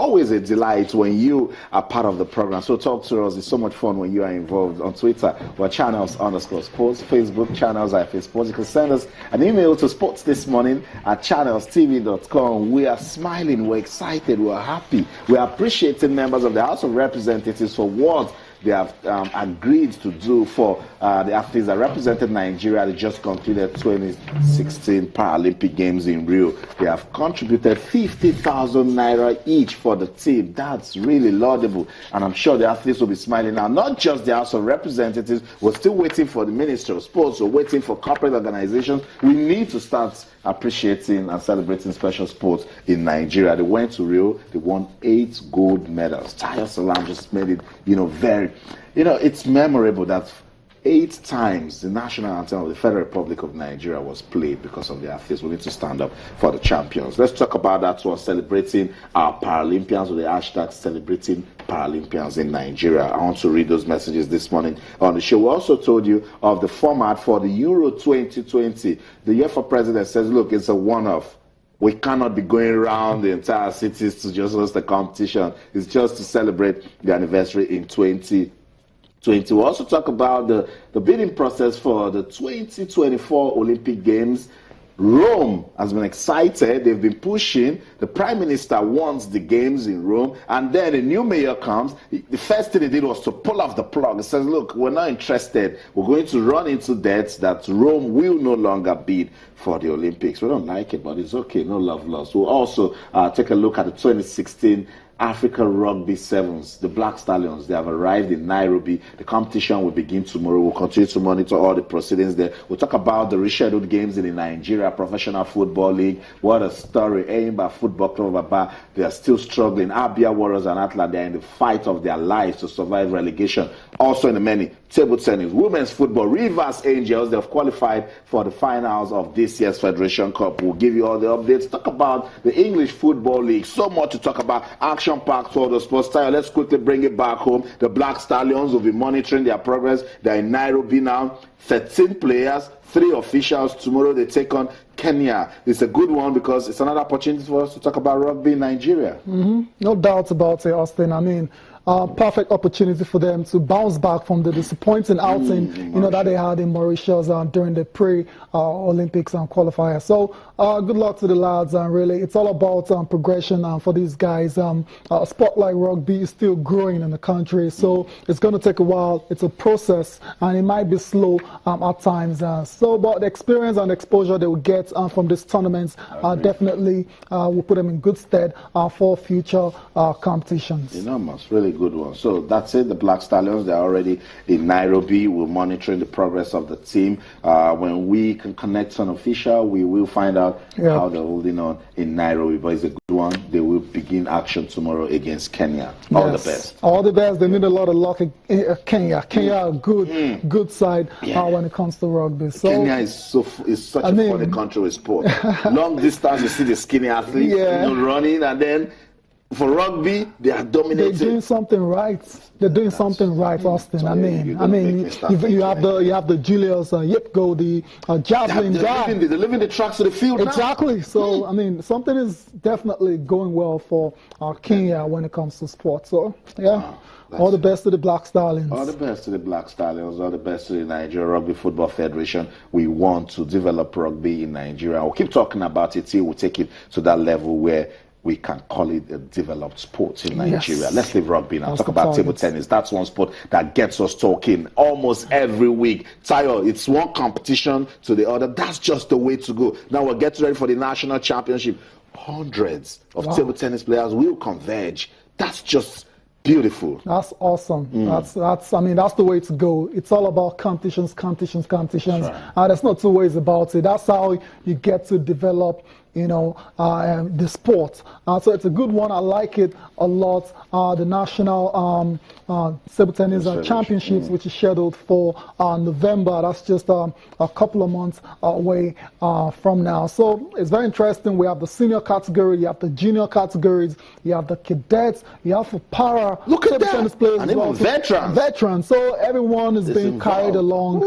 always a delight when you are part of the program. So talk to us. It's so much fun when you are involved. On Twitter, we're channels_sports, Facebook channels IFA Sports. You can send us an email to sportsthismorning@channelstv.com. We are smiling, we're excited, we're happy. We are appreciating members of the House of Representatives for what they have agreed to do for the athletes that represented Nigeria. They just concluded 2016 Paralympic Games in Rio. They have contributed 50,000 naira each for the team. That's really laudable, and I'm sure the athletes will be smiling now. Not just the House of Representatives, we're still waiting for the Ministry of Sports, we're waiting for corporate organizations. We need to start appreciating and celebrating special sports in Nigeria. They went to Rio, they won 8 gold medals. Tayo Salam just made it, very, it's memorable that 8 times the national anthem of the Federal Republic of Nigeria was played because of the athletes. We need to stand up for the champions. Let's talk about that too, celebrating our Paralympians with the hashtag celebrating Paralympians in Nigeria. I want to read those messages this morning on the show. We also told you of the format for the Euro 2020. The UEFA president says, look, it's a one-off. We cannot be going around the entire cities to just host the competition. It's just to celebrate the anniversary in 2020. We'll also talk about the bidding process for the 2024 Olympic Games. Rome has been excited. They've been pushing. The Prime Minister wants the games in Rome. And then a new mayor comes. The first thing they did was to pull off the plug. It says, look, we're not interested. We're going to run into debts that Rome will no longer bid for the Olympics. We don't like it, but it's okay. No love lost. We'll also take a look at the 2016 Africa Rugby Sevens, the Black Stallions. They have arrived in Nairobi. The competition will begin tomorrow. We'll continue to monitor all the proceedings there. We'll talk about the rescheduled games in the Nigeria Professional Football League. What a story. Enyimba Football Club of Aba, they are still struggling. Abia Warriors and Atlas, they are in the fight of their lives to survive relegation. Also in the many, table tennis, women's football, Rivers Angels, they have qualified for the finals of this year's Federation Cup. We'll give you all the updates. Talk about the English Football League. So much to talk about. Action-packed for the sports style. Let's quickly bring it back home. The Black Stallions will be monitoring their progress. They're in Nairobi now. 13 players, 3 officials. Tomorrow they take on Kenya. It's a good one because it's another opportunity for us to talk about rugby in Nigeria. No doubt about it, Austin. I mean, perfect opportunity for them to bounce back from the disappointing outing, that they had in Mauritius during the pre-Olympics qualifier. So good luck to the lads. Really, it's all about progression for these guys. A sport like rugby is still growing in the country, so it's going to take a while. It's a process, and it might be slow at times. But the experience and exposure they will get from these tournaments definitely will put them in good stead for future competitions. Enormous, really good one. So that's it. The Black Stallions, they're already in Nairobi. We're monitoring the progress of the team. When we can connect to an official, we will find out how they're holding on in Nairobi. But it's a good one. They will begin action tomorrow against Kenya. All the best. All the best. They need a lot of luck in Kenya. Kenya, a good side when it comes to rugby. So, Kenya is such a funny country with sport. Long distance, you see the skinny athletes running, and then for rugby, they are dominating. They're doing something right. They're doing something right, Austin. I mean, you have the Julius Yipgo, the javelin guy. They're living the tracks of the field. Exactly. Now. So I mean, something is definitely going well for Kenya when it comes to sport. So all the best to the Black Stallions. All the best to the Black Stallions. All the best to the Nigeria Rugby Football Federation. We want to develop rugby in Nigeria. We'll keep talking about it till we take it to that level where we can call it a developed sport in Nigeria. Yes. Let's leave rugby now. Talk about table tennis. That's one sport that gets us talking almost every week. Tayo, it's one competition to the other. That's just the way to go. Now we're getting ready for the national championship. Hundreds of table tennis players will converge. That's just beautiful. That's awesome. That's the way to go. It's all about competitions. Right. There's no two ways about it. That's how you get to develop the sport. So it's a good one. I like it a lot. The National Table Tennis Championships, which is scheduled for November. That's just a couple of months away from now. So it's very interesting. We have the senior category, you have the junior categories, you have the cadets, you have for para table tennis players, and even veterans. So everyone is being carried along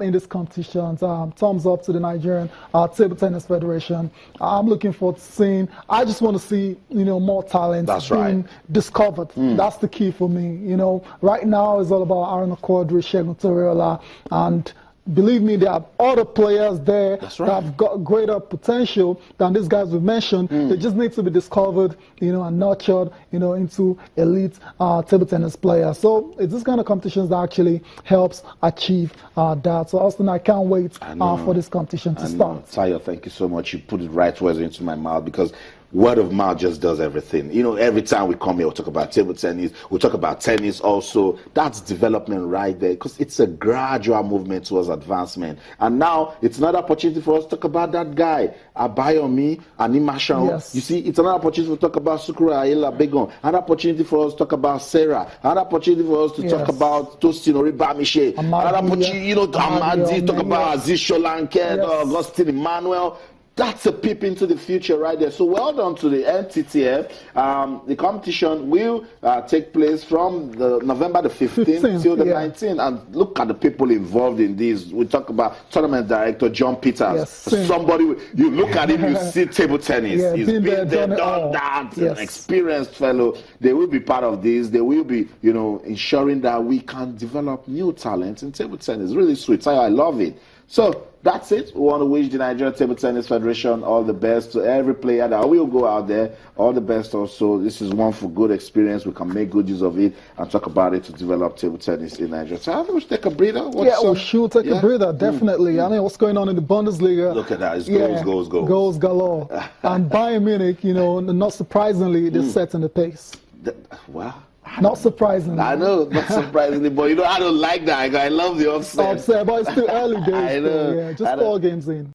in these competitions. Thumbs up to the Nigerian Table Tennis Federation. I'm looking forward to seeing. I just want to see, more talent being discovered. That's the key for me. Right now it's all about Aaron Akodri, Segun Toriola, and believe me, there are other players there that have got greater potential than these guys we mentioned. They just need to be discovered, and nurtured, into elite table tennis players. So it's this kind of competitions that actually helps achieve that. So Austin, I can't wait for this competition to start. Tayo, thank you so much. You put it right words into my mouth, because word of mouth just does everything. Every time we come here, we'll talk about table tennis, we'll talk about tennis also. That's development right there, because it's a gradual movement towards advancement. And now it's another opportunity for us to talk about that guy, Abayomi and Imashan. Yes. You see, it's another opportunity to talk about Sukura Ayela Begon, another opportunity for us to talk about Sarah, another opportunity for us to talk about Tosin Oribamishe, another opportunity, Amadi, talk about Aziz Sholanke, Augustine Emmanuel. That's a peep into the future right there. So well done to the NTTF. The competition will take place from November the 15th till the 19th. And look at the people involved in this. We talk about tournament director John Peters. Somebody, you look at him, you see table tennis. He's been there, done that, an experienced fellow. They will be part of this. They will be, ensuring that we can develop new talent in table tennis. Really sweet. I love it. So that's it. We want to wish the Nigeria Table Tennis Federation all the best. To every player that will go out there, all the best also. This is one for good experience. We can make good use of it and talk about it to develop table tennis in Nigeria. So I think we should take a breather. We should take a breather, definitely. I mean, what's going on in the Bundesliga? Look at that. It's goals. Goals galore. And Bayern Munich, not surprisingly, they're setting the pace. Wow. Not surprisingly. I know, not surprisingly, but I don't like that. I love the upset. But it's still early days. I know. Just 4 games in.